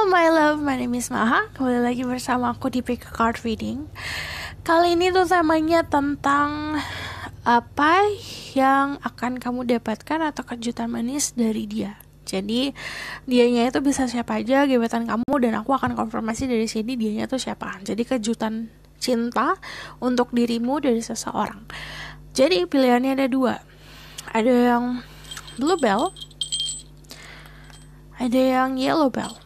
my love, my name is Maha. Kembali lagi bersama aku di Pick a Card Reading. Kali ini tuh temanya tentang apa yang akan kamu dapatkan atau kejutan manis dari dia. Jadi dianya itu bisa siapa aja, gebetan kamu, dan aku akan konfirmasi dari sini dianya itu siapa. Jadi kejutan cinta untuk dirimu dari seseorang. Jadi pilihannya ada dua. Ada yang Bluebell, ada yang Yellowbell.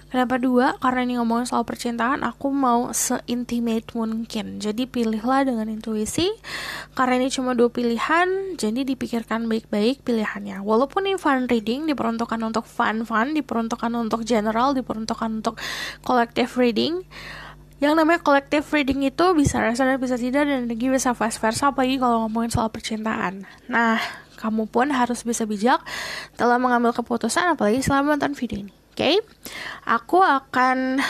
Kenapa dua? Karena ini ngomongin soal percintaan, aku mau se-intimate mungkin. Jadi pilihlah dengan intuisi. Karena ini cuma dua pilihan, jadi dipikirkan baik-baik pilihannya. Walaupun ini fun reading, diperuntukkan untuk fun, diperuntukkan untuk general, diperuntukkan untuk collective reading. Yang namanya collective reading itu bisa resonate, bisa tidak, dan lagi bisa vice versa, apalagi kalau ngomongin soal percintaan. Nah, kamu pun harus bisa bijak dalam mengambil keputusan, apalagi selama menonton video ini. Oke, aku akan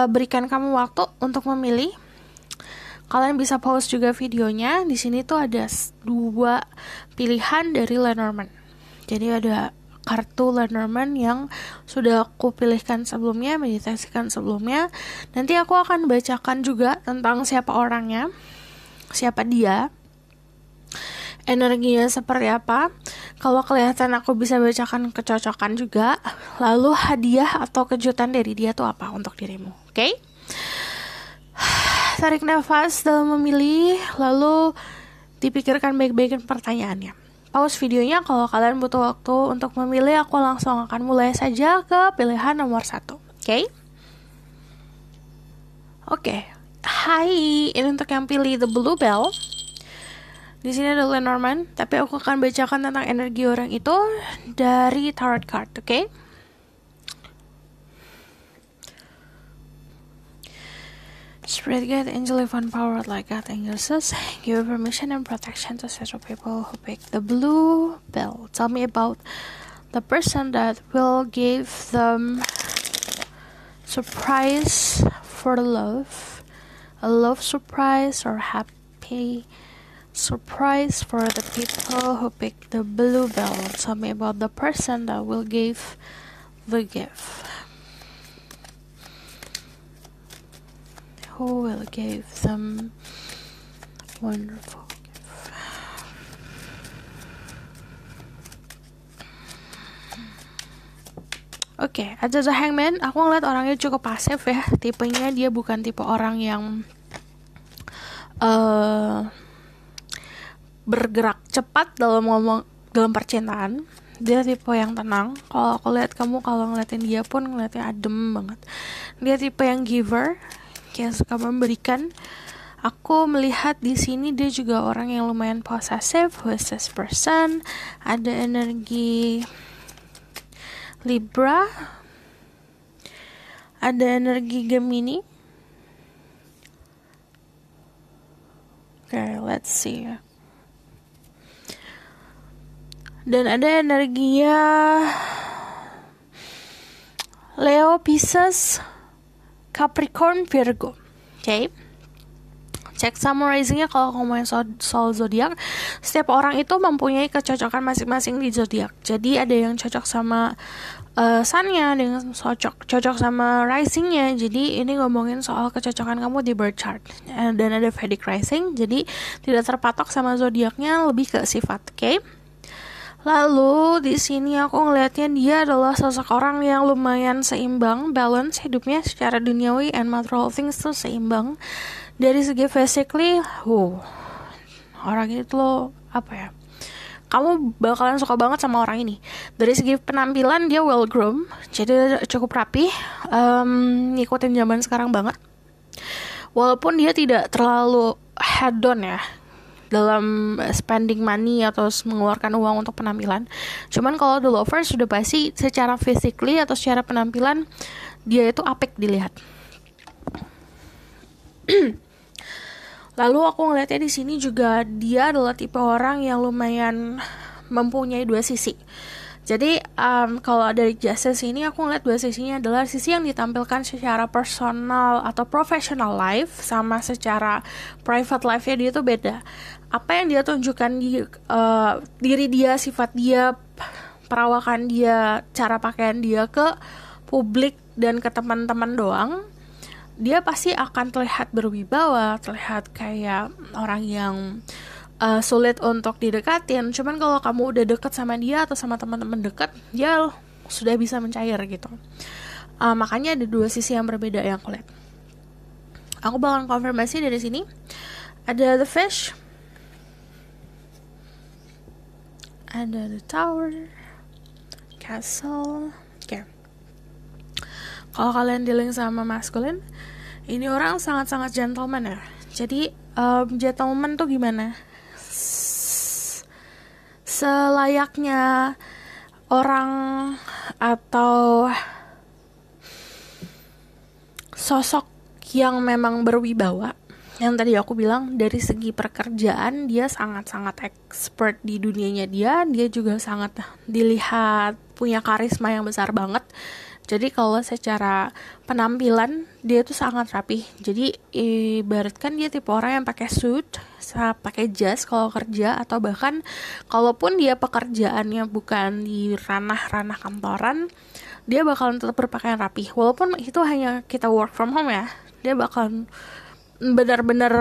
berikan kamu waktu untuk memilih. Kalian bisa pause juga videonya. Di sini tuh ada dua pilihan dari Lenormand. Jadi ada kartu Lenormand yang sudah aku pilihkan sebelumnya, meditasikan sebelumnya. Nanti aku akan bacakan juga tentang siapa orangnya, siapa dia, energinya seperti apa. Kalau kelihatan aku bisa bacakan kecocokan juga. Lalu hadiah atau kejutan dari dia tuh apa untuk dirimu. Oke? Tarik nafas dalam memilih. Lalu dipikirkan baik-baik pertanyaannya. Pause videonya kalau kalian butuh waktu untuk memilih. Aku langsung akan mulai saja ke pilihan nomor 1. Oke? Oke. Hai, ini untuk yang pilih The Bluebell. Di sini ada Lenormand, tapi aku akan bacakan tentang energi orang itu dari tarot card, oke? Spirit guide, angel, divine power, like God, angels, give permission and protection to several people who pick the blue bell. Tell me about the person that will give them surprise for love, a love surprise or happy surprise for the people who pick the blue bell. Tell me about the person that will give the gift. Who will give them wonderful gift? Oke, ada The Hangman. Aku ngeliat orangnya cukup pasif ya. Tipenya dia bukan tipe orang yang bergerak cepat dalam percintaan. Dia tipe yang tenang. Kalau aku lihat kamu, kalau ngeliatin dia pun ngeliatnya adem banget. Dia tipe yang giver, yang suka memberikan. Aku melihat di sini dia juga orang yang lumayan possessive. Who is this person? Ada energi Libra, ada energi Gemini. Okay, let's see. Dan ada energinya Leo, Pisces, Capricorn, Virgo. Oke. Cek summarizingnya kalau ngomongin soal zodiak. Setiap orang itu mempunyai kecocokan masing-masing di zodiak. Jadi ada yang cocok sama sunnya, ada yang cocok sama risingnya. Jadi ini ngomongin soal kecocokan kamu di birth chart. Dan ada Vedic rising. Jadi tidak terpatok sama zodiaknya, lebih ke sifat. Oke. Lalu di sini aku ngelihatnya dia adalah seseorang yang lumayan seimbang, balance hidupnya secara duniawi and material things tuh seimbang. Dari segi physically, orang itu loh, apa ya? Kamu bakalan suka banget sama orang ini. Dari segi penampilan dia well groomed, jadi cukup rapi, ngikutin zaman sekarang banget. Walaupun dia tidak terlalu head on ya dalam spending money atau mengeluarkan uang untuk penampilan. Cuman kalau The Lovers sudah pasti secara physically atau secara penampilan dia itu apik dilihat. Lalu aku ngeliatnya di sini juga dia adalah tipe orang yang lumayan mempunyai dua sisi. Jadi kalau dari Justice ini aku ngeliat dua sisinya adalah sisi yang ditampilkan secara personal atau professional life sama secara private life-nya dia tuh beda. Apa yang dia tunjukkan di diri dia, sifat dia, perawakan dia, cara pakaian dia ke publik dan ke teman-teman doang, dia pasti akan terlihat berwibawa, terlihat kayak orang yang sulit untuk didekatin. Cuman kalau kamu udah deket sama dia atau sama teman-teman deket, dia sudah bisa mencair gitu. Makanya ada dua sisi yang berbeda yang aku lihat. Aku bakal konfirmasi dari sini. Ada the fish, ada the tower, castle. Oke. Kalau kalian dealing sama masculine, ini orang sangat-sangat gentleman ya. Jadi gentleman tuh gimana? Selayaknya orang atau sosok yang memang berwibawa. Yang tadi aku bilang, dari segi pekerjaan dia sangat-sangat expert di dunianya dia juga sangat dilihat punya karisma yang besar banget. Jadi kalau secara penampilan dia tuh sangat rapi. Jadi ibaratkan dia tipe orang yang pakai suit, pakai jas kalau kerja, atau bahkan kalaupun dia pekerjaannya bukan di ranah-ranah kantoran, dia bakalan tetap berpakaian rapi. Walaupun itu hanya kita work from home ya, dia bakalan benar-benar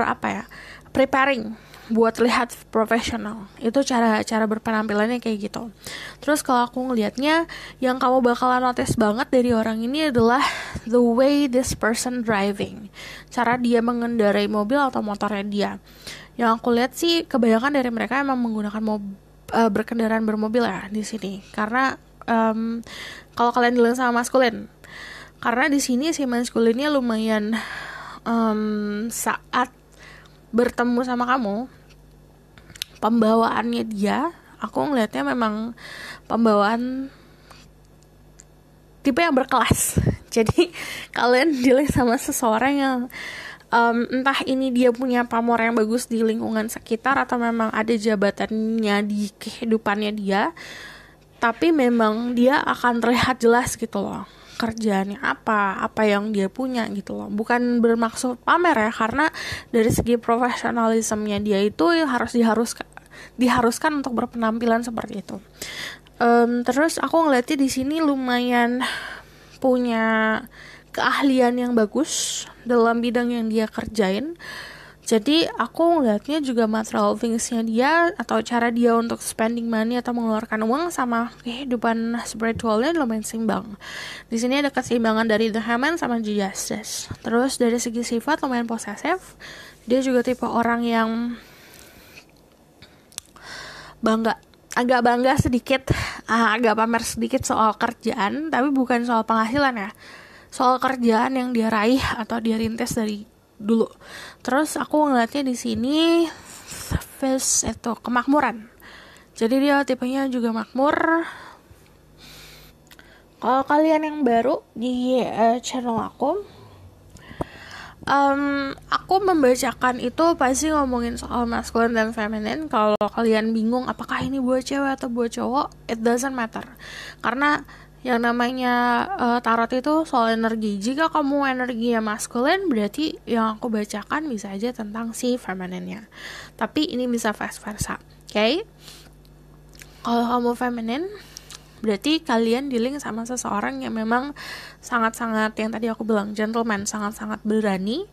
preparing buat lihat profesional. Itu cara berpenampilannya kayak gitu. Terus kalau aku ngelihatnya, yang kamu bakalan notice banget dari orang ini adalah the way this person driving, cara dia mengendarai mobil atau motornya dia. Yang aku lihat sih kebanyakan dari mereka emang menggunakan berkendaraan bermobil ya di sini. Karena kalau kalian bilang sama maskulin, karena di sini si maskulinnya lumayan saat bertemu sama kamu, pembawaannya dia, aku ngelihatnya memang pembawaan tipe yang berkelas. Jadi kalian dealing sama seseorang yang entah ini dia punya pamor yang bagus di lingkungan sekitar atau memang ada jabatannya di kehidupannya dia, tapi memang dia akan terlihat jelas gitu loh kerjaannya apa yang dia punya gitu loh. Bukan bermaksud pamer ya, karena dari segi profesionalismenya dia itu harus diharuskan untuk berpenampilan seperti itu. Terus aku ngeliatnya di sini lumayan punya keahlian yang bagus dalam bidang yang dia kerjain. Jadi aku ngeliatnya juga material things-nya dia atau cara dia untuk spending money atau mengeluarkan uang sama kehidupan spiritualnya lumayan seimbang. Di sini ada keseimbangan dari the Hangman sama the Justice. Terus dari segi sifat lumayan posesif. Dia juga tipe orang yang agak bangga sedikit, agak pamer sedikit soal kerjaan, tapi bukan soal penghasilan ya. Soal kerjaan yang dia raih atau dia rintis dari dulu. Terus aku ngeliatnya di sini face itu kemakmuran. Jadi dia tipenya juga makmur. Kalau kalian yang baru di channel aku membacakan itu pasti ngomongin soal masculine dan feminine. Kalau kalian bingung apakah ini buat cewek atau buat cowok, it doesn't matter. Karena yang namanya tarot itu soal energi. Jika kamu energinya masculine, berarti yang aku bacakan bisa aja tentang si femininenya. Tapi ini bisa vice versa. Okay? Kalau kamu feminin, berarti kalian dealing sama seseorang yang memang sangat-sangat, yang tadi aku bilang, gentleman, sangat-sangat berani.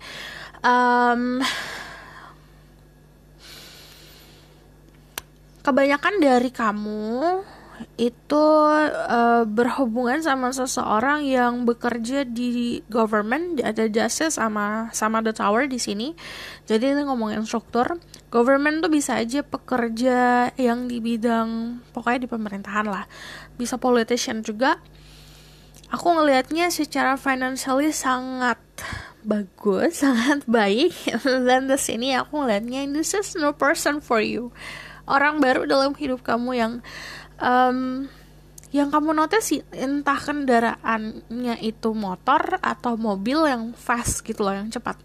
Kebanyakan dari kamu itu berhubungan sama seseorang yang bekerja di government, ada justice sama the tower di sini. Jadi ini ngomongin struktur. Government tuh bisa aja pekerja yang di bidang pokoknya di pemerintahan lah. Bisa politician juga. Aku ngelihatnya secara financially sangat bagus, sangat baik. Dan di sini aku ngelihatnya this is no person for you. Orang baru dalam hidup kamu yang kamu notice entah kendaraannya itu motor atau mobil yang fast gitu loh, yang cepat.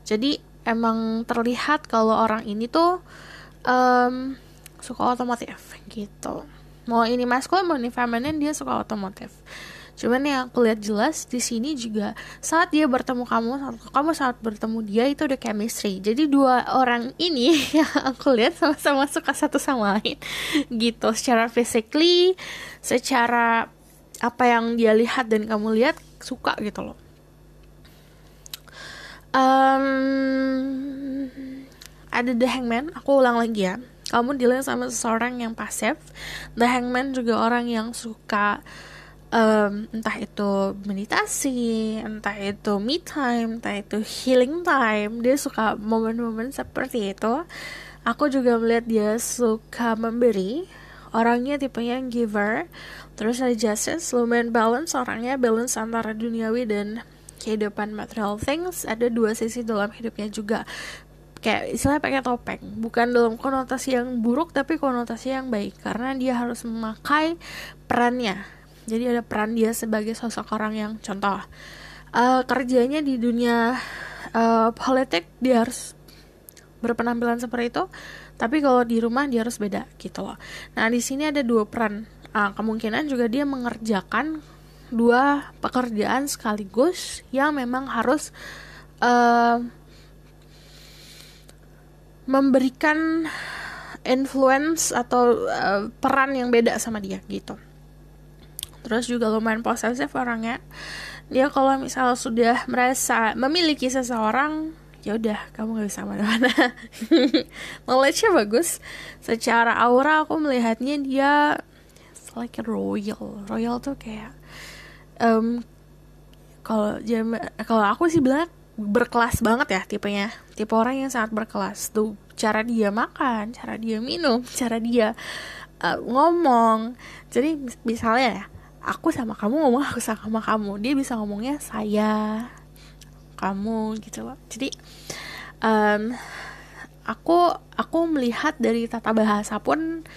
Jadi emang terlihat kalau orang ini tuh suka otomotif gitu. Mau ini maskulin mau ini feminin, dia suka otomotif. Cuman yang aku lihat jelas di sini juga saat dia bertemu kamu saat bertemu dia itu ada chemistry. Jadi dua orang ini yang aku lihat sama-sama suka satu sama lain gitu, secara physically, secara apa yang dia lihat dan kamu lihat suka gitu loh. Ada The Hangman, aku ulang lagi ya. Kamu dealing sama seseorang yang pasif. The Hangman juga orang yang suka entah itu meditasi, entah itu me time, entah itu healing time. Dia suka momen-momen seperti itu. Aku juga melihat dia suka memberi. Orangnya tipenya yang giver. Terus ada Justice, lumayan balance orangnya, balance antara duniawi dan kehidupan material things. Ada dua sisi dalam hidupnya juga, kayak istilahnya pakai topeng, bukan dalam konotasi yang buruk tapi konotasi yang baik, karena dia harus memakai perannya. Jadi ada peran dia sebagai sosok orang yang contoh kerjanya di dunia politik, dia harus berpenampilan seperti itu, tapi kalau di rumah dia harus beda gitu loh. Nah di sini ada dua peran, kemungkinan juga dia mengerjakan dua pekerjaan sekaligus yang memang harus memberikan influence atau peran yang beda sama dia gitu. Terus juga lumayan posesif orangnya. Dia kalau misal sudah merasa memiliki seseorang, ya udah kamu nggak bisa mana-mana. Knowledge-nya bagus. Secara aura aku melihatnya dia like a royal tuh kayak kalau aku sih bilang berkelas banget ya tipenya, tipe orang yang sangat berkelas tuh, cara dia makan, cara dia minum, cara dia ngomong. Jadi misalnya ya, aku sama kamu ngomong, aku sama kamu, dia bisa ngomongnya saya, kamu gitu loh. Jadi aku melihat dari tata bahasa pun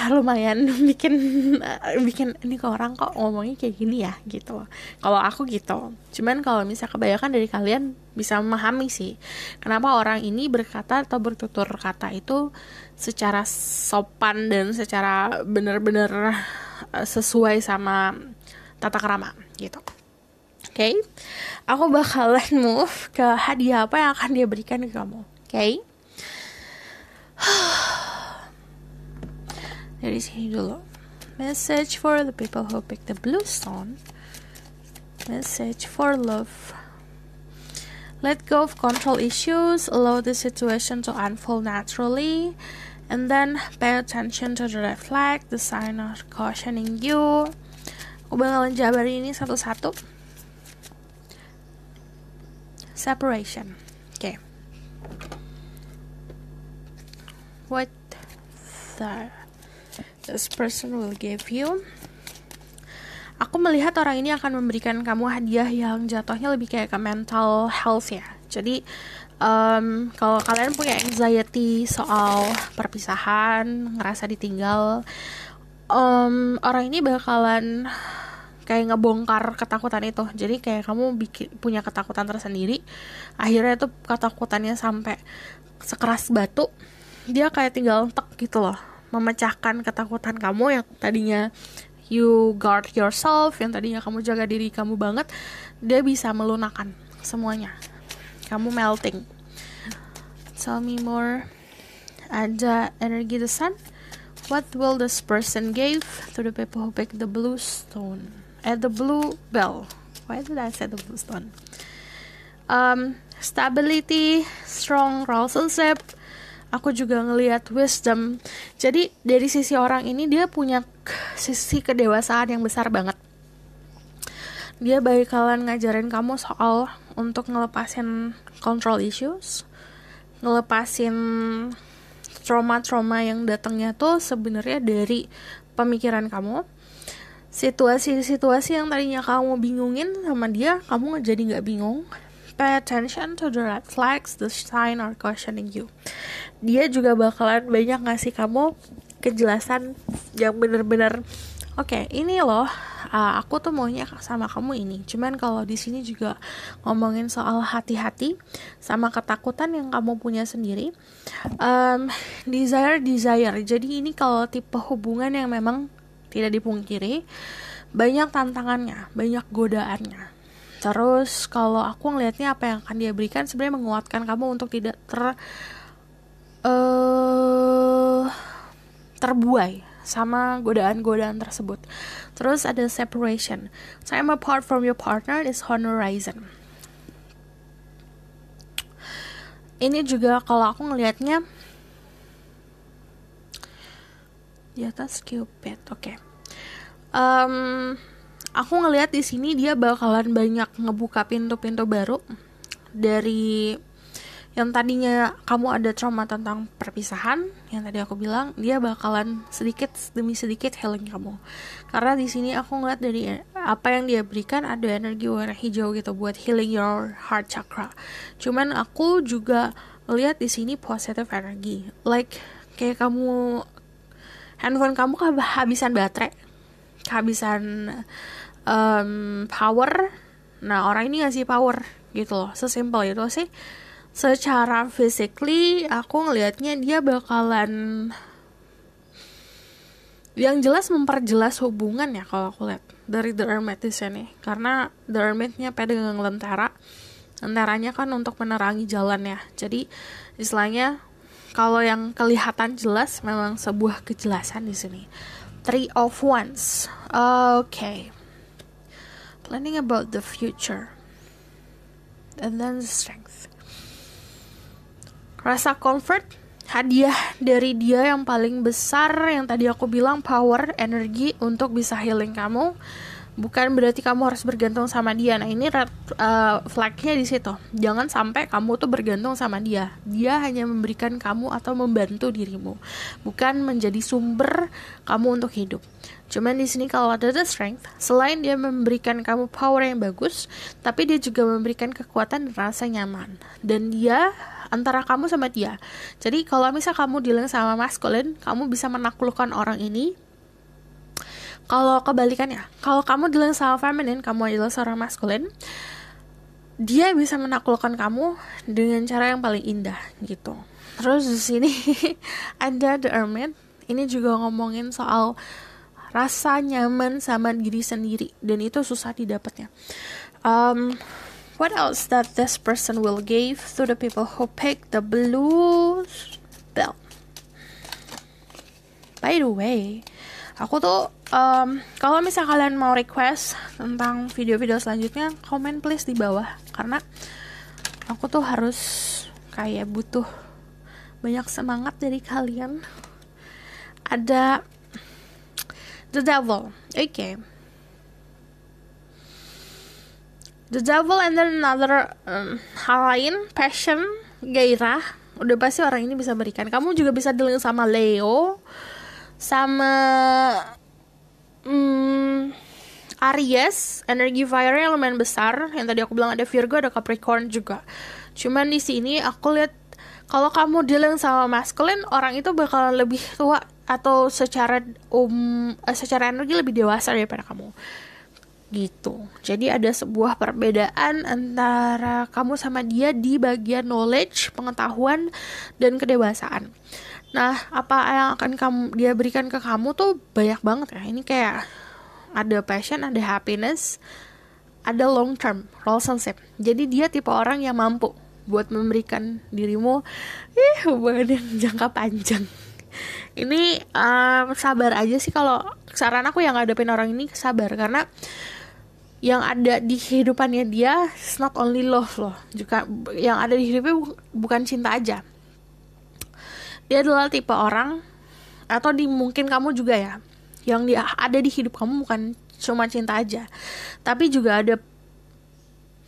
lumayan bikin ini ke orang kok ngomongnya kayak gini ya gitu. Kalau aku gitu. Cuman kalau misalnya kebanyakan dari kalian bisa memahami sih kenapa orang ini berkata atau bertutur kata itu secara sopan dan secara benar-benar sesuai sama tata krama gitu. Oke, aku bakalan move ke hadiah apa yang akan dia berikan ke kamu. Oke. Dari sini dulu. Message for the people who pick the blue stone. Message for love. Let go of control issues. Allow the situation to unfold naturally. And then pay attention to the red flag, the sign of cautioning you. Aku bakalan jabarin ini satu-satu. Separation. Okay. What this person will give you. Aku melihat orang ini akan memberikan kamu hadiah yang jatuhnya lebih kayak ke mental health ya. Jadi kalau kalian punya anxiety soal perpisahan, ngerasa ditinggal, orang ini bakalan kayak ngebongkar ketakutan itu. Jadi kayak kamu punya ketakutan tersendiri, akhirnya tuh ketakutannya sampai sekeras batu, dia kayak tinggal tek gitu loh, memecahkan ketakutan kamu yang tadinya you guard yourself, yang tadinya kamu jaga diri kamu banget, dia bisa melunakkan semuanya. Kamu melting. Tell me more. Ada energi the sun. What will this person give to the people who pick the blue stone? The blue bell. Why did I say the blue stone? Stability, strong relationship. Aku juga ngelihat wisdom. Jadi dari sisi orang ini dia punya sisi kedewasaan yang besar banget. Dia bakalan ngajarin kamu soal untuk ngelepasin control issues, ngelepasin trauma-trauma yang datangnya tuh sebenarnya dari pemikiran kamu. Situasi-situasi yang tadinya kamu bingungin sama dia, kamu jadi nggak bingung. Pay attention to the red flags, the sign are cautioning you. Dia juga bakalan banyak ngasih kamu kejelasan yang benar-benar oke, ini loh, aku tuh maunya sama kamu ini. Cuman kalau di sini juga ngomongin soal hati-hati sama ketakutan yang kamu punya sendiri. Desire. Jadi ini kalau tipe hubungan yang memang tidak dipungkiri, banyak tantangannya, banyak godaannya. Terus kalau aku ngelihatnya apa yang akan dia berikan sebenarnya menguatkan kamu untuk tidak terbuai sama godaan-godaan tersebut. Terus ada separation. So I'm apart from your partner is horizon. Ini juga kalau aku ngelihatnya di atas Cupid. Oke. Aku ngelihat di sini dia bakalan banyak ngebuka pintu-pintu baru dari yang tadinya kamu ada trauma tentang perpisahan, yang tadi aku bilang, dia bakalan sedikit demi sedikit healing kamu. Karena di sini aku ngeliat dari apa yang dia berikan ada energi warna hijau gitu buat healing your heart chakra. Cuman aku juga lihat di sini positive energy, like kayak kamu handphone kamu kehabisan baterai, kehabisan power. Nah orang ini ngasih power gitu loh, sesimpel itu sih. Secara physically aku ngelihatnya dia bakalan yang jelas memperjelas hubungan ya kalau aku lihat dari The Hermit di sini. Karena The Hermit-nya pegang lentera. Lenteranya kan untuk menerangi jalan ya. Jadi istilahnya kalau yang kelihatan jelas memang sebuah kejelasan di sini. Three of Wands. Okay. Planning about the future. And then the strength. Rasa comfort, hadiah dari dia yang paling besar, yang tadi aku bilang power, energi untuk bisa healing kamu. Bukan berarti kamu harus bergantung sama dia. Nah ini flagnya di situ. Jangan sampai kamu tuh bergantung sama dia. Dia hanya memberikan kamu atau membantu dirimu, bukan menjadi sumber kamu untuk hidup. Cuman di sini kalau ada the strength, selain dia memberikan kamu power yang bagus, tapi dia juga memberikan kekuatan dan rasa nyaman. Dan dia antara kamu sama dia. Jadi kalau misal kamu dealing sama masculine, kamu bisa menaklukkan orang ini. Kalau kebalikannya, kalau kamu dealing sama feminine, kamu adalah seorang masculine, dia bisa menaklukkan kamu dengan cara yang paling indah gitu. Terus di sini ada The Hermit. Ini juga ngomongin soal rasa nyaman sama diri sendiri, dan itu susah didapatnya. What else that this person will give to the people who pick the blue belt? By the way, aku tuh kalau misal kalian mau request tentang video-video selanjutnya, komen please di bawah. Karena aku tuh harus kayak butuh banyak semangat dari kalian. Ada The Devil. Okay. The Devil and then another hal lain, passion, gairah. Udah pasti orang ini bisa berikan. Kamu juga bisa dealing sama Leo, sama Aries, energi fire yang lumayan besar. Yang tadi aku bilang ada Virgo, ada Capricorn juga. Cuman di sini aku lihat kalau kamu dealing sama masculine, orang itu bakalan lebih tua atau secara energi lebih dewasa daripada kamu. Gitu. Jadi ada sebuah perbedaan antara kamu sama dia di bagian knowledge, pengetahuan, dan kedewasaan. Nah, apa yang akan dia berikan ke kamu tuh banyak banget ya. Ini kayak ada passion, ada happiness, ada long term relationship. Jadi dia tipe orang yang mampu buat memberikan dirimu hubungan yang jangka panjang. Ini sabar aja sih, kalau saran aku yang ngadepin orang ini sabar, karena yang ada di kehidupannya dia it's not only love loh, juga yang ada di hidupnya bukan cinta aja. Dia adalah tipe orang, atau mungkin kamu juga ya, yang dia ada di hidup kamu bukan cuma cinta aja, tapi juga ada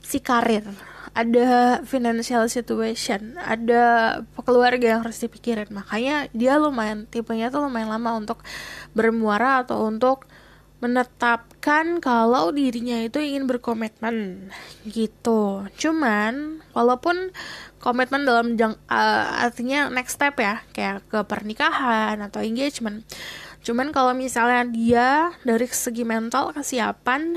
si karir, ada financial situation, ada keluarga yang harus dipikirin. Makanya dia tipenya tuh lumayan lama untuk bermuara atau untuk menetapkan kalau dirinya itu ingin berkomitmen gitu. Cuman walaupun komitmen dalam artinya next step ya, kayak ke pernikahan atau engagement. Cuman kalau misalnya dia dari segi mental kesiapan,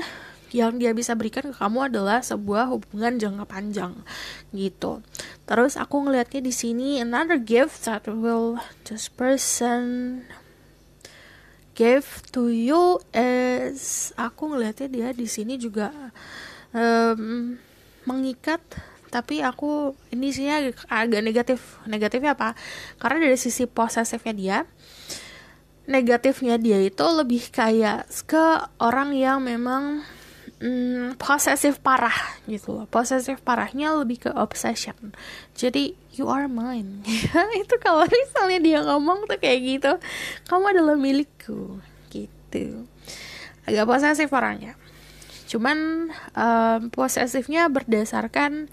yang dia bisa berikan ke kamu adalah sebuah hubungan jangka panjang gitu. Terus aku ngelihatnya di sini another gift that will this person give to you is, aku ngelihatnya dia di sini juga mengikat, tapi aku ini sih agak negatifnya apa? Karena dari sisi posesifnya dia, negatifnya dia itu lebih kayak ke orang yang memang posesif parah gitu loh. Posesif parahnya lebih ke obsession. Jadi you are mine. Itu kalau misalnya dia ngomong tuh kayak gitu, kamu adalah milikku gitu. Agak posesif orangnya. Cuman posesifnya berdasarkan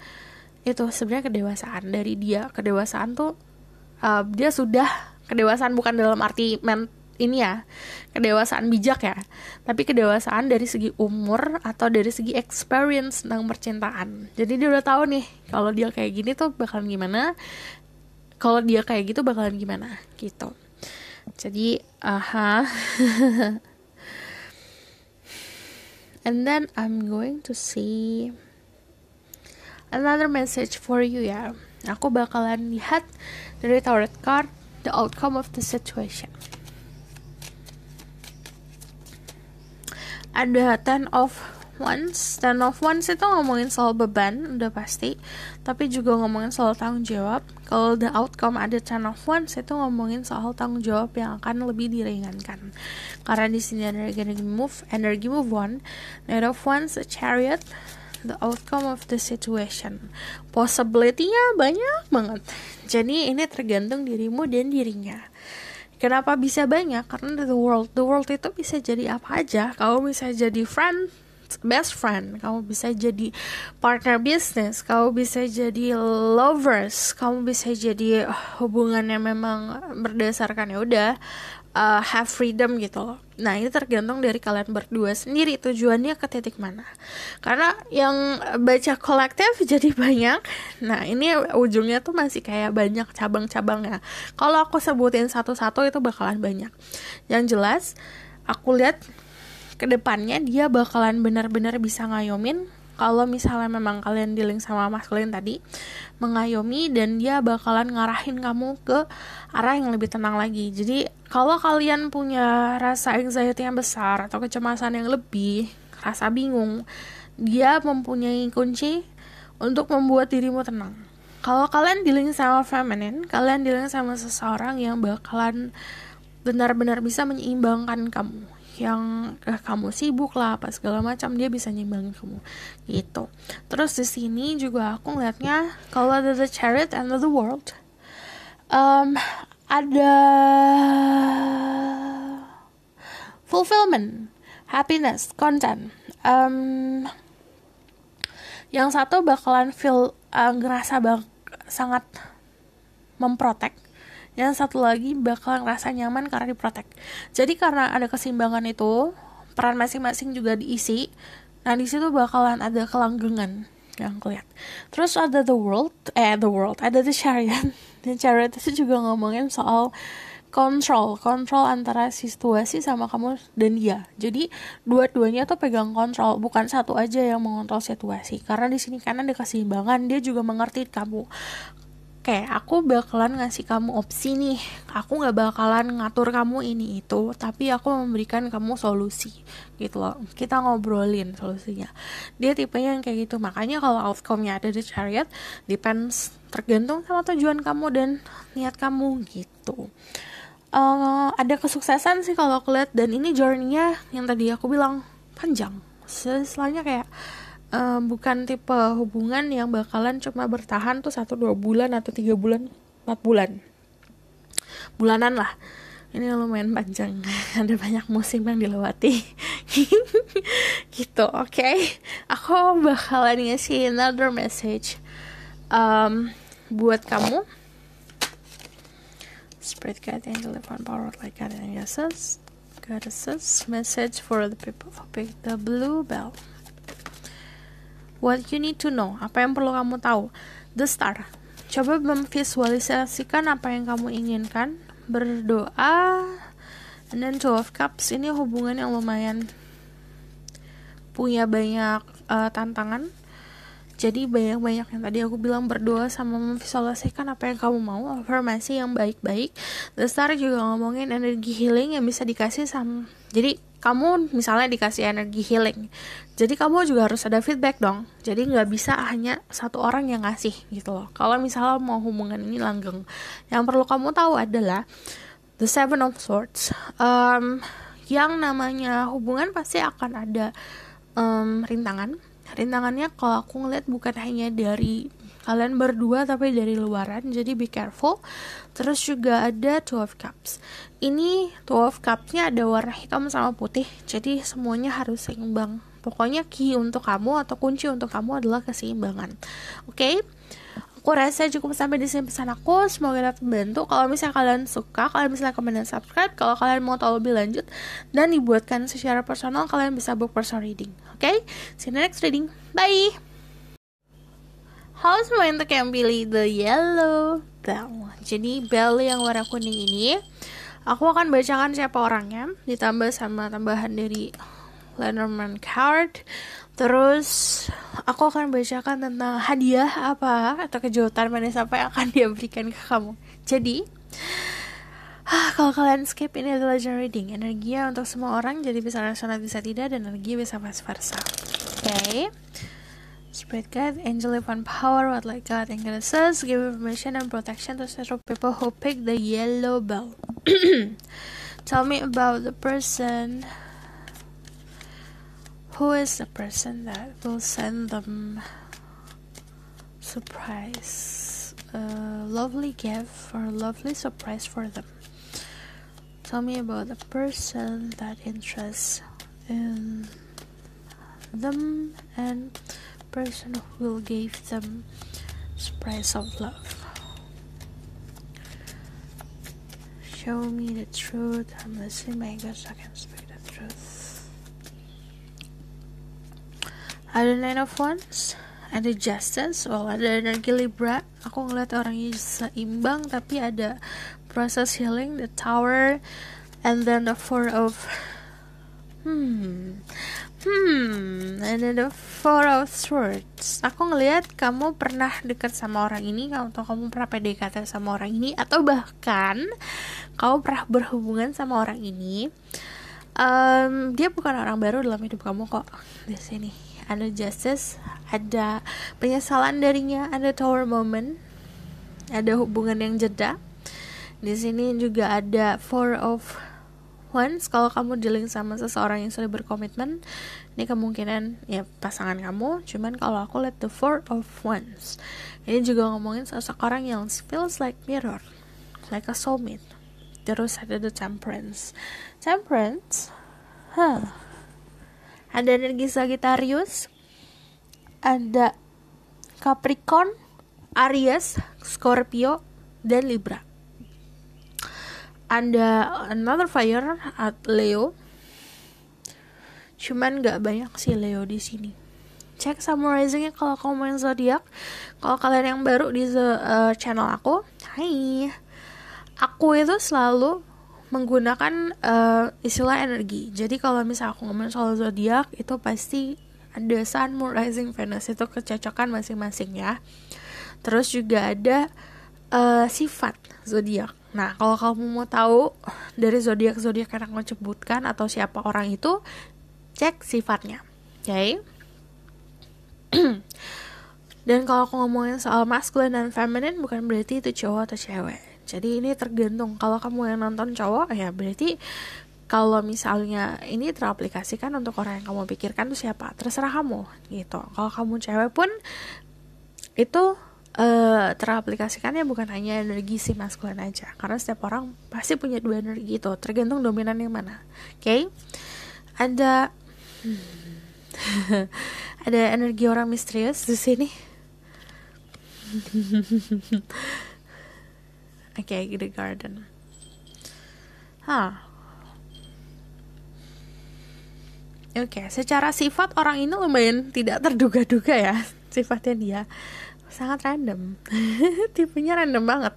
itu sebenarnya kedewasaan dari dia. Kedewasaan tuh dia sudah kedewasaan bukan dalam arti ini ya, kedewasaan bijak ya, tapi kedewasaan dari segi umur atau dari segi experience tentang percintaan. Jadi dia udah tahu nih kalau dia kayak gini tuh bakalan gimana, kalau dia kayak gitu bakalan gimana gitu. Jadi and then I'm going to see another message for you ya. Aku bakalan lihat dari tarot card the outcome of the situation. Ada Ten of Wands. Ten of Wands itu ngomongin soal beban, udah pasti, tapi juga ngomongin soal tanggung jawab. Kalau the outcome ada Ten of Wands itu ngomongin soal tanggung jawab yang akan lebih diringankan. Karena di sini ada energy move one, Knight of Wands, a Chariot, the outcome of the situation. Possibility-nya banyak banget. Jadi ini tergantung dirimu dan dirinya. Kenapa bisa banyak? Karena the world itu bisa jadi apa aja. Kamu bisa jadi friend, best friend, kamu bisa jadi partner bisnis, kamu bisa jadi lovers, kamu bisa jadi hubungan yang memang berdasarkan ya udah have freedom gitu loh. Nah ini tergantung dari kalian berdua sendiri tujuannya ke titik mana. Karena yang baca kolektif jadi banyak. Nah ini ujungnya tuh masih kayak banyak cabang-cabangnya. Kalau aku sebutin satu-satu itu bakalan banyak. Yang jelas aku lihat kedepannya dia bakalan benar-benar bisa ngayomin. Kalau misalnya memang kalian dealing sama maskulin tadi, mengayomi, dan dia bakalan ngarahin kamu ke arah yang lebih tenang lagi. Jadi kalau kalian punya rasa anxiety yang besar atau kecemasan yang lebih, rasa bingung, dia mempunyai kunci untuk membuat dirimu tenang. Kalau kalian dealing sama feminine, kalian dealing sama seseorang yang bakalan benar-benar bisa menyeimbangkan kamu. Yang kamu sibuk lah apa segala macam, dia bisa nyimbangin kamu gitu. Terus di sini juga aku ngeliatnya kalau ada the Chariot and the World, ada fulfillment, happiness, content. Yang satu bakalan feel ngerasa sangat memprotek. Yang satu lagi bakal ngerasa nyaman karena diprotek. Jadi karena ada keseimbangan itu, peran masing-masing juga diisi. Nah di situ bakalan ada kelanggengan yang kelihatan. Terus ada the world, ada the Chariot. Dan Chariot itu juga ngomongin soal kontrol antara situasi sama kamu dan dia. Jadi dua-duanya tuh pegang kontrol, bukan satu aja yang mengontrol situasi. Karena di sini kan ada keseimbangan, dia juga mengerti kamu. Kayak aku bakalan ngasih kamu opsi nih, aku gak bakalan ngatur kamu ini itu, tapi aku memberikan kamu solusi gitu loh. Kita ngobrolin solusinya. Dia tipenya yang kayak gitu. Makanya kalau outcome-nya ada di Chariot, depends, tergantung sama tujuan kamu dan niat kamu gitu. Ada kesuksesan sih kalau aku lihat, dan ini journey-nya yang tadi aku bilang panjang. Setelahnya kayak bukan tipe hubungan yang bakalan cuma bertahan tuh 1-2 bulan atau 3 bulan 4 bulan bulanan lah. Ini lumayan panjang. Ada banyak musim yang dilewati. Gitu, oke. Aku bakalan ngasih another message buat kamu. Spirit guiding, telephone power like guiding goddesses, message for the people who pick the blue bell. What you need to know, apa yang perlu kamu tahu. The Star, coba memvisualisasikan apa yang kamu inginkan, berdoa. And then Two of Cups, ini hubungan yang lumayan punya banyak tantangan. Jadi banyak-banyak yang tadi aku bilang, berdoa sama memvisualisasikan apa yang kamu mau, afirmasi yang baik-baik. The Star juga ngomongin energi healing yang bisa dikasih sama. Jadi kamu misalnya dikasih energi healing, jadi kamu juga harus ada feedback dong. Jadi gak bisa hanya satu orang yang ngasih gitu loh. Kalau misalnya mau hubungan ini langgeng, yang perlu kamu tahu adalah The Seven of Swords. Yang namanya hubungan pasti akan ada rintangan. Rintangannya kalau aku ngeliat bukan hanya dari kalian berdua tapi dari luaran, jadi be careful. Terus juga ada Two of Cups. Ini Two of Cups-nya ada warna hitam sama putih, jadi semuanya harus seimbang. Pokoknya key untuk kamu atau kunci untuk kamu adalah keseimbangan. Oke? Aku rasa cukup sampai di sini pesan aku. Semoga dapat membantu. Kalau misalnya kalian suka, kalian bisa like, comment, dan subscribe. Kalau kalian mau tahu lebih lanjut dan dibuatkan secara personal, kalian bisa book personal reading. Oke? See you in the next reading. Bye! Halo semua untuk yang pilih the yellow bell. Jadi bell yang warna kuning ini, aku akan bacakan siapa orangnya, ditambah sama tambahan dari Lenormand card. Terus aku akan bacakan tentang hadiah apa atau kejutan manis apa yang akan dia berikan ke kamu. Jadi kalau kalian skip, ini adalah general reading. Energinya untuk semua orang, jadi bisa resonate bisa tidak, dan energi bisa vice versa. Oke. Spirit guide, angel divine power, what like God and goddesses, give information and protection to several people who pick the yellow bell. Tell me about the person. Who is the person that will send them surprise, a lovely gift or a lovely surprise for them? Tell me about the person that interests in them and person who will give them surprise of love. Show me the truth. I'm listening, my God, so I can speak the truth. Ada Nine of Wands, ada Justice, ada energi Libra. Aku ngeliat orangnya seimbang tapi ada proses healing, the Tower, and then the Four of and then the Four of Swords. Aku ngeliat kamu pernah dekat sama orang ini, atau kamu pernah PDKT sama orang ini, atau bahkan kamu pernah berhubungan sama orang ini. Dia bukan orang baru dalam hidup kamu kok. Di sini ada Justice, ada penyesalan darinya, ada Tower moment, ada hubungan yang jeda. Di sini juga ada Four of Wands. Kalau kamu dealing sama seseorang yang sudah berkomitmen, ini kemungkinan ya pasangan kamu. Cuman kalau aku lihat the Four of Wands, ini juga ngomongin seseorang yang feels like mirror, like a soulmate. Terus ada the Temperance. Ada energi Sagittarius, ada Capricorn, Aries, Scorpio, dan Libra. Ada another fire at Leo. Cuman gak banyak sih Leo di sini. Cek summarizingnya kalau kamu main zodiak. Kalau kalian yang baru di channel aku, hai. Aku itu selalu menggunakan istilah energi. Jadi kalau misalnya aku ngomong soal zodiak, itu pasti ada Sun, Moon, Rising, Venus, itu kecocokan masing-masing ya. Terus juga ada sifat zodiak. Nah, kalau kamu mau tahu dari zodiak yang aku sebutkan atau siapa orang itu, cek sifatnya. Oke. Dan kalau aku ngomongin soal masculine dan feminine, bukan berarti itu cowok atau cewek. Jadi ini tergantung. Kalau kamu yang nonton cowok, ya berarti kalau misalnya ini teraplikasikan untuk orang yang kamu pikirkan itu siapa, terserah kamu gitu. Kalau kamu cewek pun itu teraplikasikannya bukan hanya energi si maskulin aja, karena setiap orang pasti punya dua energi itu, tergantung dominan yang mana. Oke? Ada ada energi orang misterius di sini. Oke, the garden. Oke, secara sifat orang ini lumayan tidak terduga-duga ya sifatnya dia. Sangat random. Tipenya random banget.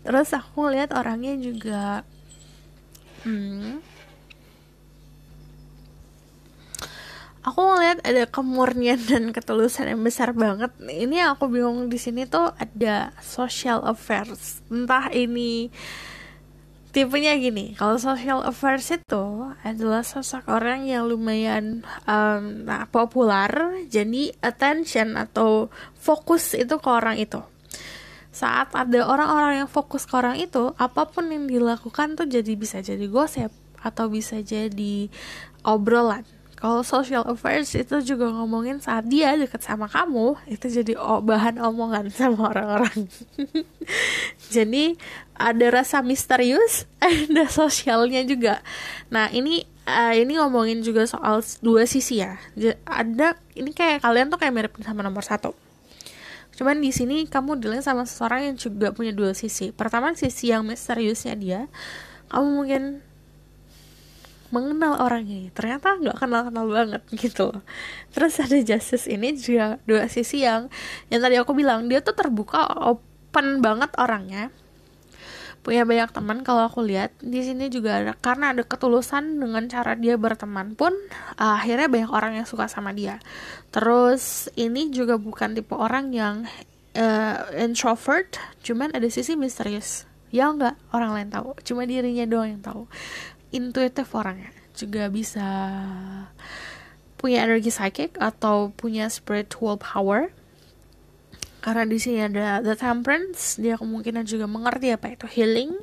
Terus aku lihat orangnya juga aku ngeliat ada kemurnian dan ketulusan yang besar banget. Ini yang aku bingung di sini tuh ada social affairs. Entah ini tipenya gini. Kalau social affairs itu adalah sosok orang yang lumayan populer. Jadi attention atau fokus itu ke orang itu. saat ada orang-orang yang fokus ke orang itu, apapun yang dilakukan tuh bisa jadi gosip atau bisa jadi obrolan. Kalau social affairs itu juga ngomongin saat dia deket sama kamu, itu jadi bahan omongan sama orang-orang. Jadi ada rasa misterius, ada sosialnya juga. Nah ini ngomongin juga soal dua sisi ya. Ada ini kayak kalian tuh kayak mirip sama nomor 1. Cuman di sini kamu dealing sama seseorang yang juga punya dua sisi. Pertama sisi yang misteriusnya dia, kamu mungkin mengenal orang ini, ternyata nggak kenal-kenal banget gitu loh. Terus ada justice ini juga dua sisi yang tadi aku bilang, dia tuh terbuka, open banget orangnya, punya banyak teman. Kalau aku lihat di sini juga ada, karena ada ketulusan dengan cara dia berteman pun akhirnya banyak orang yang suka sama dia. Terus ini juga bukan tipe orang yang introvert, cuman ada sisi misterius ya, nggak orang lain tahu, cuma dirinya doang yang tahu. Intuitif orangnya, juga bisa punya energi psychic atau punya spiritual power. Karena di sini ada the temperance, dia kemungkinan juga mengerti apa itu healing.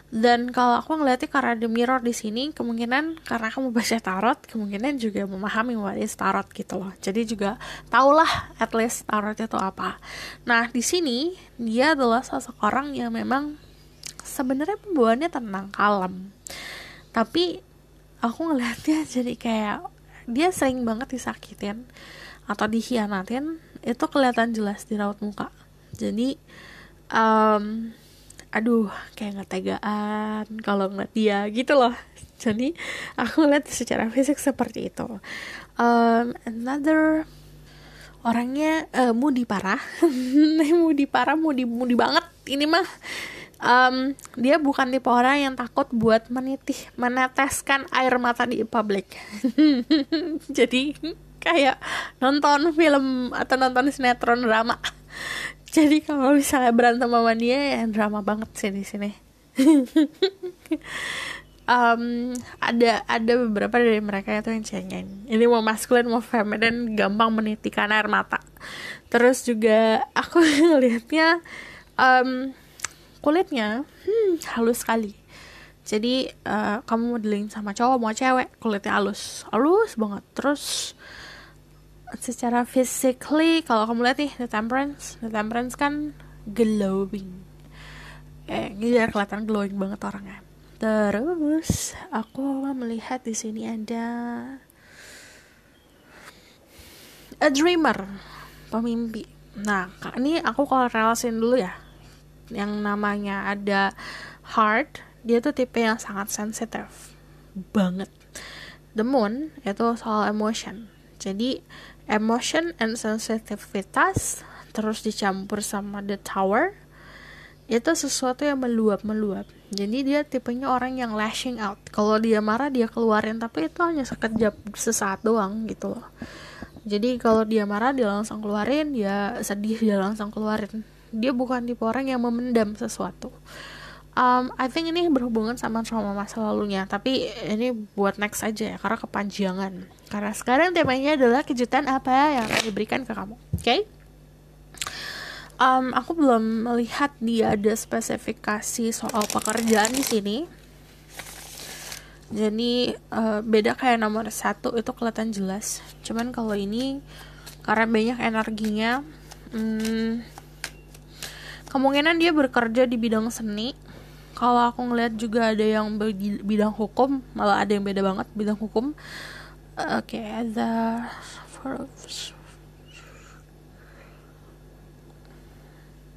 Dan kalau aku ngeliatnya karena the mirror di sini, kemungkinan karena kamu baca tarot, kemungkinan juga memahami what is tarot gitu loh. Jadi juga tahulah at least tarot itu apa. Nah di sini dia adalah sosok orang yang memang sebenarnya pembawaannya tenang, kalem. Tapi aku ngelihatnya jadi kayak dia sering banget disakitin atau dikhianatin, itu kelihatan jelas di raut muka. Jadi aduh kayak gak tegaan kalau ngeliat dia gitu loh. Jadi aku ngeliat secara fisik seperti itu. Another orangnya moody parah. moody banget ini mah. Dia bukan tipe orang yang takut buat meneteskan air mata di publik. Jadi kayak nonton film atau nonton sinetron drama. Jadi kalau misalnya berantem sama dia ya drama banget sih di sini. Ada beberapa dari mereka itu yang cengeng. Ini mau maskulin mau feminin, gampang menitikan air mata. Terus juga aku ngelihatnya kulitnya halus sekali. Jadi kamu mau dealing sama cowok mau cewek, kulitnya halus banget. Terus secara physically kalau kamu lihat nih the temperance kan glowing, dia kelihatan glowing banget orangnya. Terus aku melihat di sini ada a dreamer, pemimpi. Nah ini aku kalau relasin dulu ya, yang namanya ada heart, dia tuh tipe yang sangat sensitif banget. The moon itu soal emotion. Jadi emotion and sensitivitas terus dicampur sama the tower, itu sesuatu yang meluap. Jadi dia tipenya orang yang lashing out. Kalau dia marah dia keluarin, tapi itu hanya sekejap, sesaat doang gitu loh. Jadi kalau dia marah dia langsung keluarin, dia sedih dia langsung keluarin. Dia bukan tipe orang yang memendam sesuatu. I think ini berhubungan sama trauma masa lalunya, tapi ini buat next aja ya, karena kepanjangan. Karena sekarang temanya adalah kejutan apa yang akan diberikan ke kamu, oke? Aku belum melihat dia ada spesifikasi soal pekerjaan di sini. Jadi beda kayak nomor 1 itu kelihatan jelas. Cuman kalau ini karena banyak energinya, kemungkinan dia bekerja di bidang seni. Kalau aku ngeliat juga ada yang bidang hukum, malah ada yang beda banget bidang hukum. Oke, ada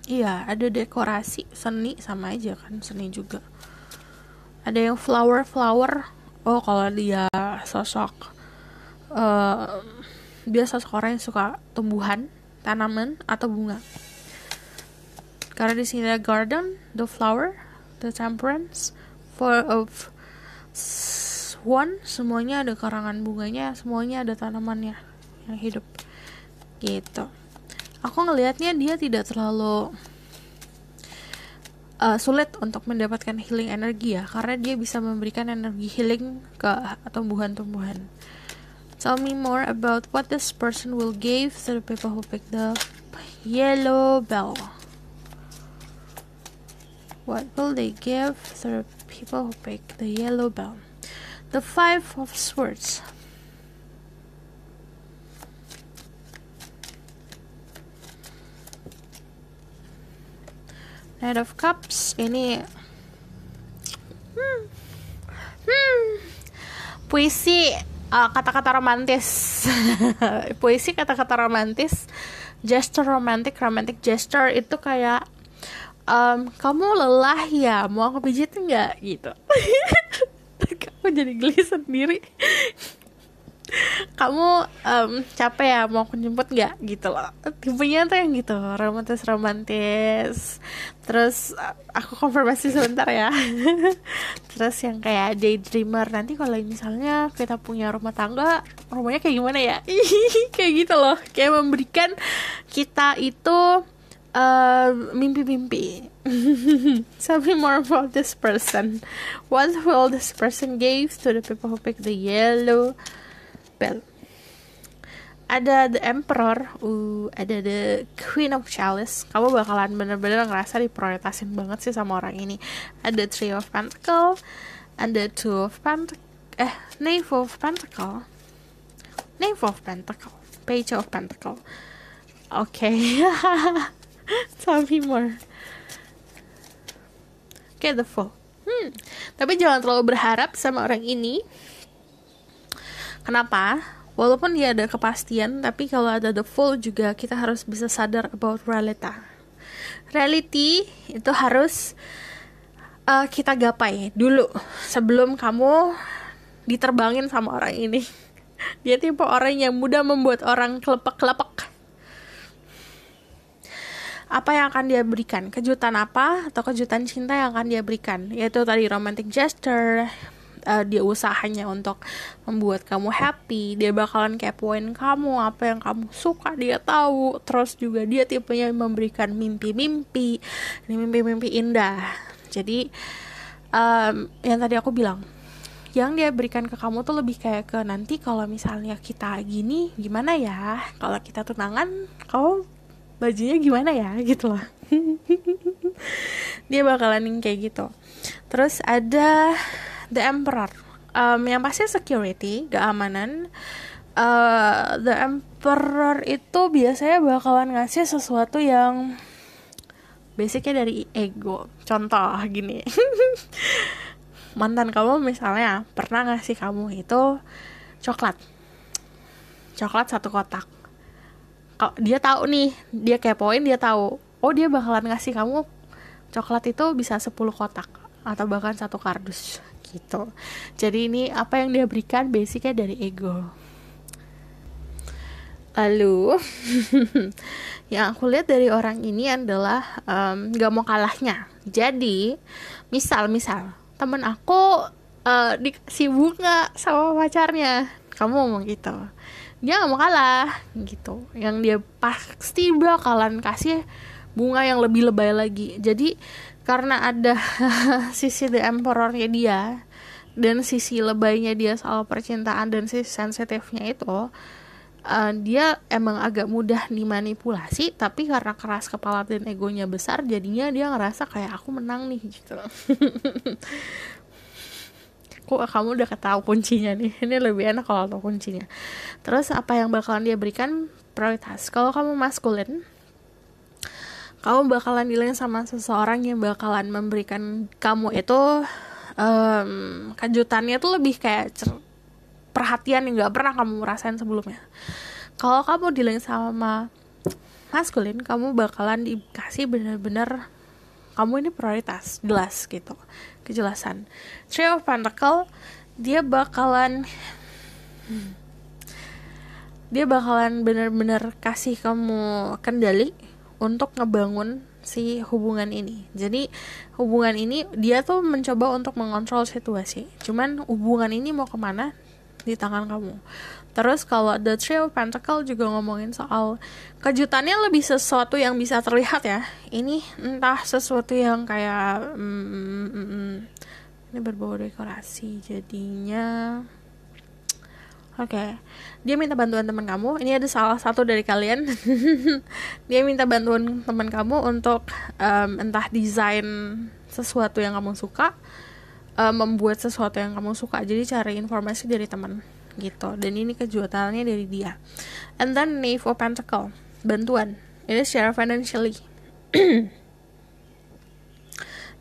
iya, ada dekorasi seni, sama aja kan seni juga. Ada yang flower. Oh, kalau dia sosok dia sosok orang yang suka tumbuhan, tanaman atau bunga. Karena di sini ada garden, the flower, the temperance, four of one, semuanya ada karangan bunganya, semuanya ada tanamannya yang hidup gitu. Aku ngelihatnya dia tidak terlalu sulit untuk mendapatkan healing energi ya, karena dia bisa memberikan energi healing ke tumbuhan-tumbuhan. Tell me more about what this person will give to the people who pick the yellow bell. What will they give the people who pick the yellow bell? The Five of Swords. Knight of Cups. Ini puisi, kata-kata romantis. Puisi kata-kata romantis. Gesture romantic gesture itu kayak kamu lelah ya, mau aku pijit nggak gitu. Kamu jadi geli sendiri. Kamu capek ya, mau aku jemput nggak gitu loh. Tipenya tuh yang gitu, romantis. Terus aku konfirmasi sebentar ya. Terus yang kayak daydreamer, nanti kalau misalnya kita punya rumah tangga, rumahnya kayak gimana ya. Kayak gitu loh, kayak memberikan kita itu mimpi-mimpi. Tell me more about this person. What will this person give to the people who pick the yellow bell? Ada the Emperor, ada the Queen of Chalice. Kamu bakalan bener-bener ngerasa diprioritasin banget sih sama orang ini. Ada Three of Pentacle, ada Knave of Pentacle, Page of Pentacle. Okay. Tell me more. Okay, the Fool. Tapi jangan terlalu berharap sama orang ini. Kenapa? Walaupun dia ada kepastian, tapi kalau ada the Fool juga kita harus bisa sadar about reality itu harus kita gapai dulu sebelum kamu diterbangin sama orang ini. Dia tipe orang yang mudah membuat orang kelepek-kelepek. Apa yang akan dia berikan? Kejutan apa atau kejutan cinta yang akan dia berikan? Yaitu tadi romantic gesture. Dia usahanya untuk membuat kamu happy. Dia bakalan kepoin kamu, apa yang kamu suka dia tahu. Terus juga dia tipenya memberikan mimpi-mimpi. Ini mimpi-mimpi indah. Jadi yang tadi aku bilang, yang dia berikan ke kamu tuh lebih kayak ke nanti kalau misalnya kita gini gimana ya, kalau kita tunangan kamu bajunya gimana ya gitu loh. Dia bakalan kayak gitu. Terus ada the Emperor, yang pasti security, keamanan. The Emperor itu biasanya bakalan ngasih sesuatu yang basicnya dari ego. Contoh gini. Mantan kamu misalnya pernah ngasih kamu itu coklat 1 kotak. Dia tahu nih, dia kepoin, dia tahu, oh dia bakalan ngasih kamu coklat itu bisa 10 kotak atau bahkan 1 kardus gitu. Jadi ini apa yang dia berikan basicnya dari ego. Lalu yang aku lihat dari orang ini adalah gak mau kalahnya. Jadi misal temen aku dikasih bunga sama pacarnya, kamu ngomong gitu, dia gak mau kalah gitu. Yang dia pasti bakalan kasih bunga yang lebih lebay lagi. Jadi karena ada sisi the emperor-nya dia dan sisi lebaynya dia soal percintaan dan sisi sensitifnya itu, dia emang agak mudah dimanipulasi. Tapi karena keras kepala dan egonya besar, jadinya dia ngerasa kayak aku menang nih gitu. Kok kamu udah ketahui kuncinya nih, ini lebih enak kalau tahu kuncinya. Terus apa yang bakalan dia berikan? Prioritas. Kalau kamu maskulin, kamu bakalan dealing sama seseorang yang bakalan memberikan kamu itu kejutannya tuh lebih kayak perhatian yang gak pernah kamu rasain sebelumnya. Kalau kamu dealing sama maskulin, kamu bakalan dikasih bener-bener kamu ini prioritas, jelas gitu, kejelasan. Three of Pentacle, dia bakalan bener-bener kasih kamu kendali untuk ngebangun si hubungan ini. Jadi hubungan ini dia tuh mencoba untuk mengontrol situasi. Cuman hubungan ini mau kemana di tangan kamu. Terus kalau the Three of Pentacle juga ngomongin soal kejutannya, lebih sesuatu yang bisa terlihat ya. Ini entah sesuatu yang kayak ini berbau dekorasi jadinya. Oke. Dia minta bantuan teman kamu. Ini ada salah satu dari kalian. Dia minta bantuan teman kamu untuk entah desain sesuatu yang kamu suka, membuat sesuatu yang kamu suka. Jadi cari informasi dari teman gitu. Dan ini kejutannya dari dia. And then Knave of Pentacle, bantuan. Ini share financially.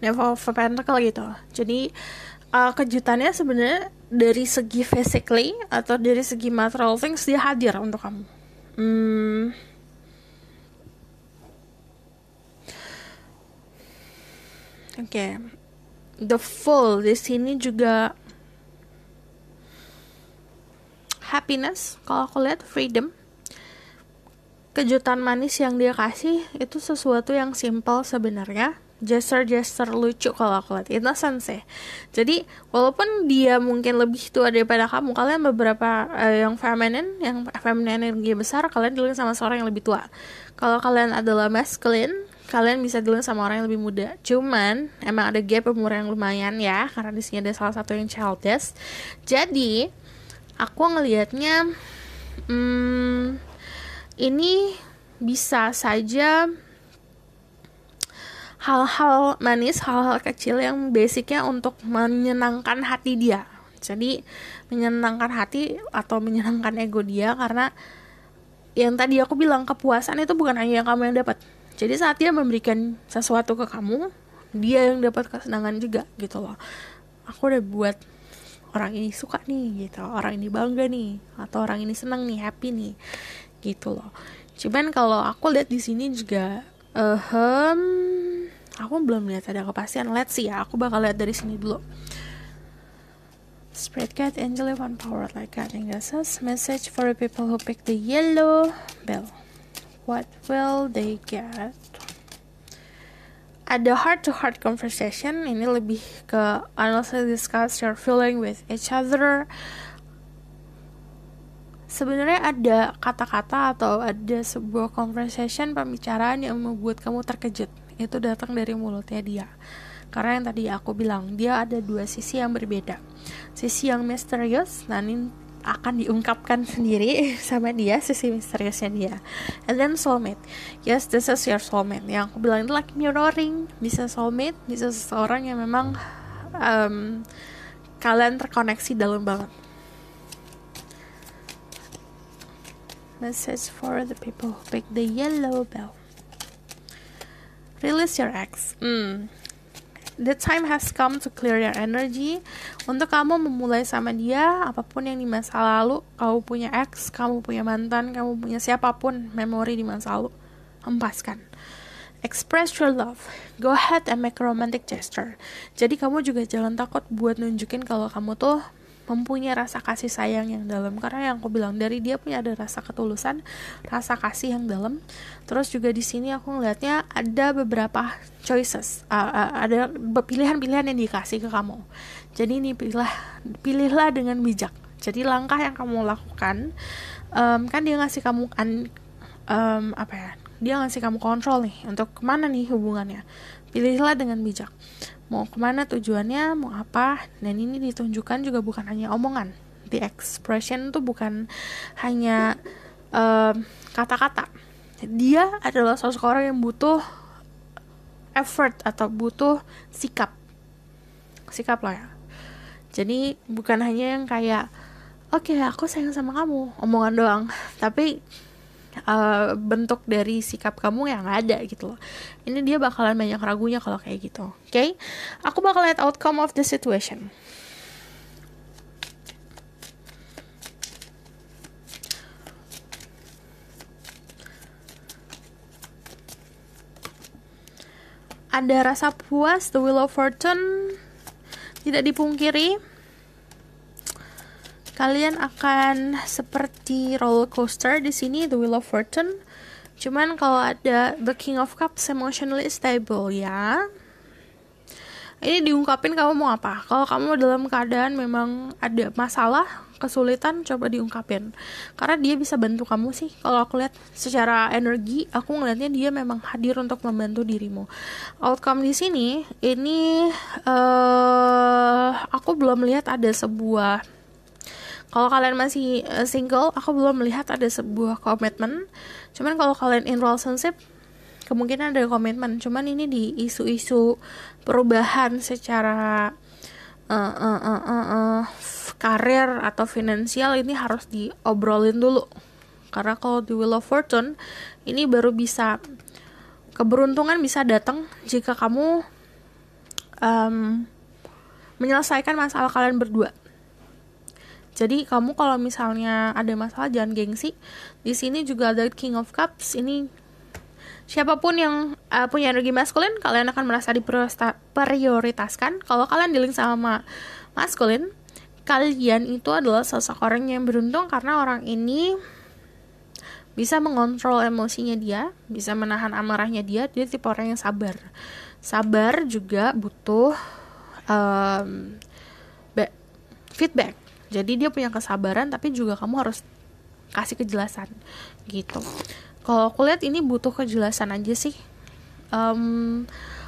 Knave of Pentacle gitu. Jadi kejutannya sebenarnya dari segi physically atau dari segi material things, dia hadir untuk kamu. Oke. The Fool di sini juga happiness, kalau aku lihat freedom. Kejutan manis yang dia kasih itu sesuatu yang simple sebenarnya, gesture lucu kalau aku lihat, innocent sih. Jadi walaupun dia mungkin lebih tua daripada kamu, kalian beberapa yang feminine energi besar, kalian dulu sama seorang yang lebih tua. Kalau kalian adalah masculine, kalian bisa dulu sama orang yang lebih muda. Cuman emang ada gap umur yang lumayan ya, karena di sini ada salah satu yang childish. Jadi aku ngelihatnya ini bisa saja hal-hal manis, hal-hal kecil yang basicnya untuk menyenangkan hati dia. Jadi menyenangkan hati atau menyenangkan ego dia, karena yang tadi aku bilang, kepuasan itu bukan hanya yang kamu yang dapat. Jadi saat dia memberikan sesuatu ke kamu, dia yang dapat kesenangan juga gitu loh. Aku udah buat orang ini suka nih gitu, orang ini bangga nih, atau orang ini senang nih, happy nih gitu loh. Cuman kalau aku lihat di sini juga aku belum lihat ada kepastian. Let's see ya, aku bakal lihat dari sini dulu. Spirit guide, angel, one power like guiding us. Message for the people who pick the yellow bell. What will they get? Ada heart-to-heart conversation. Ini lebih ke honestly discuss your feeling with each other. Sebenarnya ada kata-kata atau ada sebuah conversation, pembicaraan yang membuat kamu terkejut. Itu datang dari mulutnya dia. Karena yang tadi aku bilang, dia ada dua sisi yang berbeda. Sisi yang misterius, nah ini akan diungkapkan sendiri sama dia, sisi misteriusnya dia. And then soulmate. Yes, this is your soulmate. Yang aku bilang itu like mirroring. Bisa soulmate, bisa seseorang yang memang kalian terkoneksi dalam banget. Message for the people who pick the yellow bell. Release your ex. The time has come to clear your energy. Untuk kamu memulai sama dia, apapun yang di masa lalu, kamu punya ex, kamu punya mantan, kamu punya siapapun memori di masa lalu, hempaskan. Express your love. Go ahead and make a romantic gesture. Jadi kamu juga jangan takut buat nunjukin kalau kamu tuh mempunyai rasa kasih sayang yang dalam. Karena yang aku bilang, dari dia punya ada rasa ketulusan, rasa kasih yang dalam. Terus juga di sini aku ngelihatnya ada beberapa choices, ada pilihan-pilihan yang dikasih ke kamu. Jadi ini pilihlah dengan bijak. Jadi langkah yang kamu lakukan, kan dia ngasih kamu dia ngasih kamu kontrol nih untuk kemana nih hubungannya. Pilihlah dengan bijak. Mau kemana tujuannya, mau apa. Dan ini ditunjukkan juga bukan hanya omongan. The expression tuh bukan hanya kata-kata. Dia adalah sosok orang yang butuh effort atau butuh sikap lah ya. Jadi bukan hanya yang kayak oke, aku sayang sama kamu, omongan doang. Tapi bentuk dari sikap kamu yang ada gitu loh. Ini dia bakalan banyak ragunya kalau kayak gitu. Oke? Aku bakal lihat outcome of the situation. Ada rasa puas, the Wheel of Fortune. Tidak dipungkiri, kalian akan seperti roller coaster di sini, the Wheel of Fortune. Cuman kalau ada the King of Cups, emotionally stable ya. Ini diungkapin kamu mau apa. Kalau kamu dalam keadaan memang ada masalah, kesulitan, coba diungkapin. Karena dia bisa bantu kamu sih. Kalau aku lihat secara energi, aku ngelihatnya dia memang hadir untuk membantu dirimu. Outcome di sini, ini aku belum lihat ada sebuah. Kalau kalian masih single, aku belum melihat ada sebuah komitmen. Cuman kalau kalian in relationship, kemungkinan ada komitmen. Cuman ini di isu-isu perubahan secara karir atau finansial ini harus diobrolin dulu. Karena kalau di Wheel of Fortune ini baru bisa, keberuntungan bisa datang jika kamu menyelesaikan masalah kalian berdua. Jadi kamu kalau misalnya ada masalah jangan gengsi. Di sini juga ada King of Cups. Ini siapapun yang punya energi maskulin, kalian akan merasa diprioritaskan. Kalau kalian dealing sama maskulin, kalian itu adalah seseorang yang beruntung karena orang ini bisa mengontrol emosinya dia, bisa menahan amarahnya dia. Dia tipe orang yang sabar. Sabar juga butuh feedback. Jadi dia punya kesabaran, tapi juga kamu harus kasih kejelasan gitu. Kalau aku lihat ini butuh kejelasan aja sih.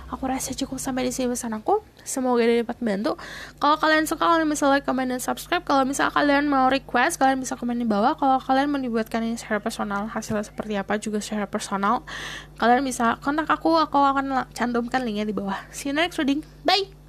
Aku rasa cukup sampai di sini pesan aku. Semoga dapat membantu. Kalau kalian suka, kalian bisa like, comment, dan subscribe. Kalau misalnya kalian mau request, kalian bisa komen di bawah. Kalau kalian mau dibuatkan ini secara personal, hasilnya seperti apa juga secara personal, kalian bisa kontak aku akan cantumkan linknya di bawah. See you next reading. Bye!